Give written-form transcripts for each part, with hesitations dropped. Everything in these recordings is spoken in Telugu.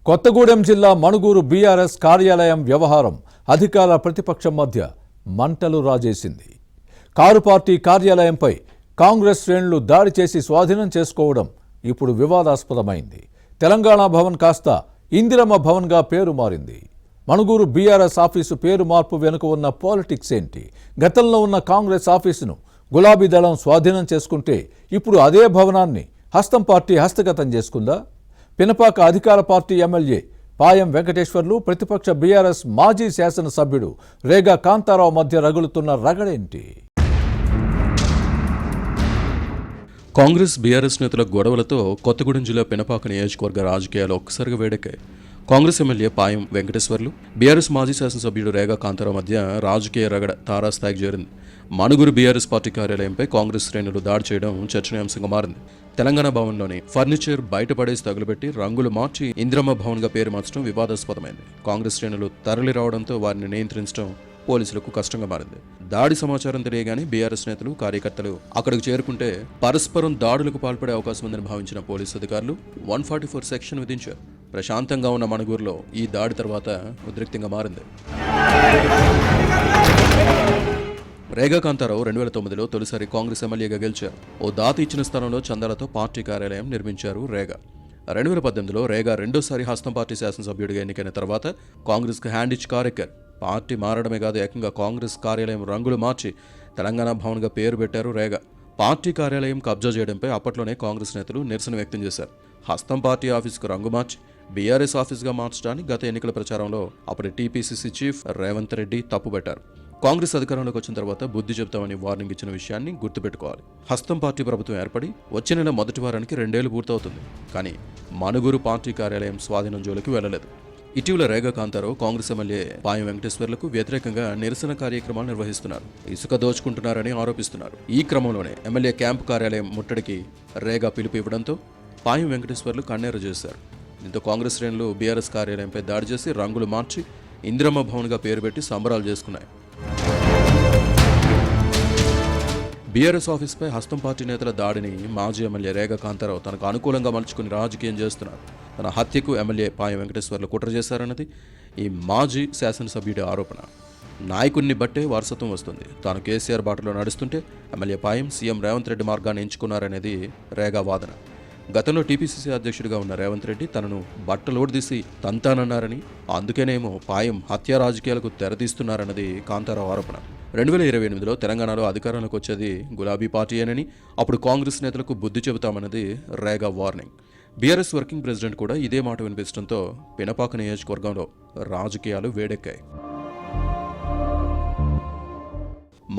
కొత్తగూడెం జిల్లా మణుగూరు బీఆర్ఎస్ కార్యాలయం వ్యవహారం అధికార ప్రతిపక్షం మధ్య మంటలు రాజేసింది. కారు పార్టీ కార్యాలయంపై కాంగ్రెస్ శ్రేణులు దాడి చేసి స్వాధీనం చేసుకోవడం ఇప్పుడు వివాదాస్పదమైంది. తెలంగాణ భవన్ కాస్త ఇందిరమ్మ భవన్గా పేరు మారింది. మణుగూరు బీఆర్ఎస్ ఆఫీసు పేరు మార్పు వెనుక ఉన్న పాలిటిక్స్ ఏంటి? గతంలో ఉన్న కాంగ్రెస్ ఆఫీసును గులాబీ దళం స్వాధీనం చేసుకుంటే ఇప్పుడు అదే భవనాన్ని హస్తం పార్టీ హస్తగతం చేసుకుందా? పినపాక అధికార పార్టీ ఎమ్మెల్యే పాయం వెంకటేశ్వర్లు, ప్రతిపక్ష బీఆర్ఎస్ మాజీ శాసనసభ్యుడు రేగా కాంతారావు మధ్య రగులుతున్న రగడేంటి? కాంగ్రెస్ బీఆర్ఎస్ నేతల గొడవలతో కొత్తగూడెం జిల్లా పినపాక నియోజకవర్గ రాజకీయాలు ఒక్కసారిగా వేడెక్కాయి. కాంగ్రెస్ ఎమ్మెల్యే పాయం వెంకటేశ్వర్లు, బీఆర్ఎస్ మాజీ శాసనసభ్యుడు రేగా కాంతారావు మధ్య రాజకీయ రగడ తారాస్థాయికి చేరింది. మణుగూరు బీఆర్ఎస్ పార్టీ కార్యాలయంపై కాంగ్రెస్ శ్రేణులు దాడి చేయడం చర్చనీయాంశంగా మారింది. తెలంగాణ భవన్లోని ఫర్నిచర్ బయటపడేసి తగులుపెట్టి రంగులు మార్చి ఇందిరమ్మ భవన్గా పేరు మార్చడం వివాదాస్పదమైంది. కాంగ్రెస్ శ్రేణులు తరలి రావడంతో వారిని నియంత్రించడం పోలీసులకు కష్టంగా మారింది. దాడి సమాచారం తెలియగానే బీఆర్ఎస్ నేతలు, కార్యకర్తలు అక్కడికి చేరుకుంటే పరస్పరం దాడులకు పాల్పడే అవకాశం ఉందని భావించిన పోలీసు అధికారులు 144 సెక్షన్ విధించారు. ప్రశాంతంగా ఉన్న మణుగూరులో ఈ దాడి తర్వాత ఉద్రిక్తంగా మారింది. రేగా కాంతారావు 2009లో తొలిసారి కాంగ్రెస్ ఎమ్మెల్యేగా గెలిచారు. ఓ దాత ఇచ్చిన స్థలంలో చందాలతో పార్టీ కార్యాలయం నిర్మించారు రేగా. 2018లో రేగా రెండోసారి హస్తం పార్టీ శాసనసభ్యుడిగా ఎన్నికైన తర్వాత కాంగ్రెస్కు హ్యాండ్ ఇచ్చి కారెక్కారు. పార్టీ మారడమే కాదు, ఏకంగా కాంగ్రెస్ కార్యాలయం రంగులు మార్చి తెలంగాణ భవన్గా పేరు పెట్టారు రేగా. పార్టీ కార్యాలయం కబ్జా చేయడంపై అప్పట్లోనే కాంగ్రెస్ నేతలు నిరసన వ్యక్తం చేశారు. హస్తం పార్టీ ఆఫీసుకు రంగు మార్చి బీఆర్ఎస్ ఆఫీస్గా మార్చడాన్ని గత ఎన్నికల ప్రచారంలో అప్పటి టీపీసీసీ చీఫ్ రేవంత్ రెడ్డి తప్పుపెట్టారు. కాంగ్రెస్ అధికారంలోకి వచ్చిన తర్వాత బుద్ధి చెప్తామని వార్నింగ్ ఇచ్చిన విషయాన్ని గుర్తుపెట్టుకోవాలి. హస్తం పార్టీ ప్రభుత్వం ఏర్పడి వచ్చే నెల మొదటి వారానికి 2 ఏళ్లు పూర్తవుతుంది. కానీ మణుగూరు పార్టీ కార్యాలయం స్వాధీనం జోలికి వెళ్లలేదు. ఇటీవల రేగా కాంతారావు కాంగ్రెస్ ఎమ్మెల్యే పాయం వెంకటేశ్వర్లకు వ్యతిరేకంగా నిరసన కార్యక్రమాలు నిర్వహిస్తున్నారు. ఇసుక దోచుకుంటున్నారని ఆరోపిస్తున్నారు. ఈ క్రమంలోనే ఎమ్మెల్యే క్యాంపు కార్యాలయం ముట్టడికి రేగా పిలుపు ఇవ్వడంతో పాయం వెంకటేశ్వర్లు కన్నెర్ర చేశారు. దీంతో కాంగ్రెస్ శ్రేణులు బీఆర్ఎస్ కార్యాలయంపై దాడి చేసి రంగులు మార్చి ఇందిరమ్మ భవన్గా పేరు పెట్టి సంబరాలు చేసుకున్నాయి. బీఆర్ఎస్ ఆఫీస్పై హస్తం పార్టీ నేతల దాడిని మాజీ ఎమ్మెల్యే రేగా కాంతారావు తనకు అనుకూలంగా మలుచుకుని రాజకీయం చేస్తున్నారు. తన హత్యకు ఎమ్మెల్యే పాయం వెంకటేశ్వర్లు కుట్ర చేశారన్నది ఈ మాజీ శాసనసభ్యుడి ఆరోపణ. నాయకుడిని బట్టే వారసత్వం వస్తుంది. తాను కేసీఆర్ బాటలో నడుస్తుంటే ఎమ్మెల్యే పాయం సీఎం రేవంత్ రెడ్డి మార్గాన్ని ఎంచుకున్నారనేది రేగా వాదన. గతంలో టీపీసీసీ అధ్యక్షుడిగా ఉన్న రేవంత్ రెడ్డి తనను బట్టలోడిదీసి తంతానన్నారని, అందుకేనేమో పాయం హత్య రాజకీయాలకు తెరతీస్తున్నారన్నది కాంతారావు ఆరోపణ. 2028లో తెలంగాణలో అధికారంలోకి వచ్చేది గులాబీ పార్టీయేనని, అప్పుడు కాంగ్రెస్ నేతలకు బుద్ధి చెబుతామన్నది Rega warning. BRS working president కూడా ఇదే మాట వినిపించడంతో పినపాక నియోజకవర్గంలో రాజకీయాలు వేడెక్కాయి.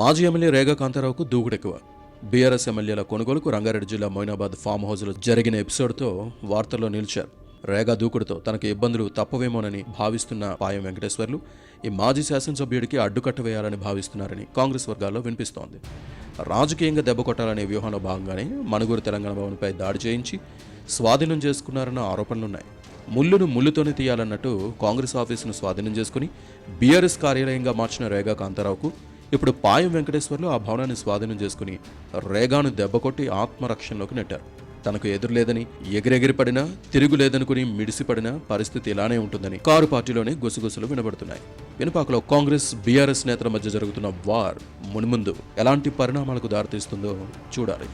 మాజీ ఎమ్మెల్యే రేగా కాంతారావుకు దూకుడెక్కువ. బీఆర్ఎస్ ఎమ్మెల్యేల కొనుగోలుకు రంగారెడ్డి జిల్లా మొయినాబాద్ ఫామ్ హౌస్లో జరిగిన ఎపిసోడ్తో వార్తల్లో నిలిచారు. రేగా దూకుడుతో తనకు ఇబ్బందులు తప్పవేమోనని భావిస్తున్న పాయం వెంకటేశ్వర్లు ఈ మాజీ శాసనసభ్యుడికి అడ్డుకట్ట వేయాలని భావిస్తున్నారని కాంగ్రెస్ వర్గాల్లో వినిపిస్తోంది. రాజకీయంగా దెబ్బ కొట్టాలనే వ్యూహంలో భాగంగానే మణుగూరు తెలంగాణ భవన్పై దాడి చేయించి స్వాధీనం చేసుకున్నారన్న ఆరోపణలున్నాయి. ముళ్ళును ముళ్ళుతోనే తీయాలన్నట్టు కాంగ్రెస్ ఆఫీసును స్వాధీనం చేసుకుని బీఆర్ఎస్ కార్యాలయంగా మార్చిన రేగా కాంతారావుకు ఇప్పుడు పాయం వెంకటేశ్వర్లు ఆ భవనాన్ని స్వాధీనం చేసుకుని రేగాను దెబ్బకొట్టి ఆత్మరక్షణలోకి నెట్టారు. తనకు ఎదురులేదని ఎగిరెగిరిపడినా, తిరుగులేదనుకుని మిడిసిపడినా పరిస్థితి ఇలానే ఉంటుందని కారు పార్టీలోనే గుసగుసలు వినబడుతున్నాయి. పినపాకలో కాంగ్రెస్ బీఆర్ఎస్ నేతల మధ్య జరుగుతున్న వార్ మున్ముందు ఎలాంటి పరిణామాలకు దారితీస్తుందో చూడాలి.